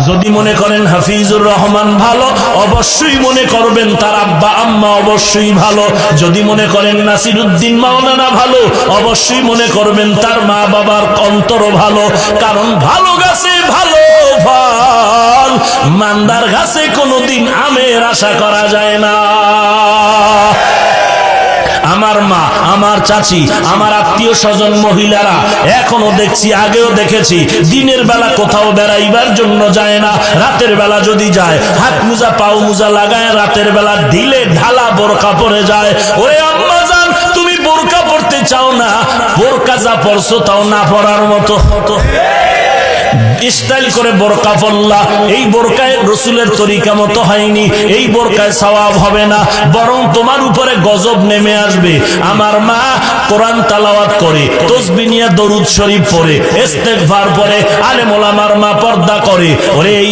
যদি মনে করেন হাফিজুর রহমান ভালো, অবশ্যই মনে করবেন তার আব্বা আম্মা অবশ্যই ভালো। যদি মনে করেন নাসিরউদ্দিন মাওলানা ভালো, অবশ্যই মনে করবেন তার মা বাবার অন্তর ভালো। কারণ ভালো গাছে ভালো ফল, মান্দার গাছে কোনোদিন আমের আশা করা যায় না। আমার মা, আমার চাচি, আমার আত্মীয় স্বজন মহিলারা এখনো দেখছি, আগেও দেখেছি, দিনের বেলা কোথাও বেড়াইবার জন্য যায় না, রাতের বেলা যদি যায় হাত মোজা পাও মোজা লাগায় রাতের বেলা ঢিলে ঢালা বোরকা পরে যায়। ওরে আম্মা জান, তুমি বোরকা পরতে চাও না, বোরকা যা পরছো তাও না পরার মতো। স্টাইল করে বোরকা পরলা, এই বোরকায় রসুলের তরিকা মতো হয়নি, এই বোরকায় সওয়াব হবে না, বরং তোমার উপরে গজব নেমে আসবে। আমার মা কোরআন তেলাওয়াত করে, তাসবিহ নিয়ে দরুদ শরীফ পড়ে, ইস্তেগফার পড়ে, আলেম ওলামার মা পর্দা করে। ওরে এই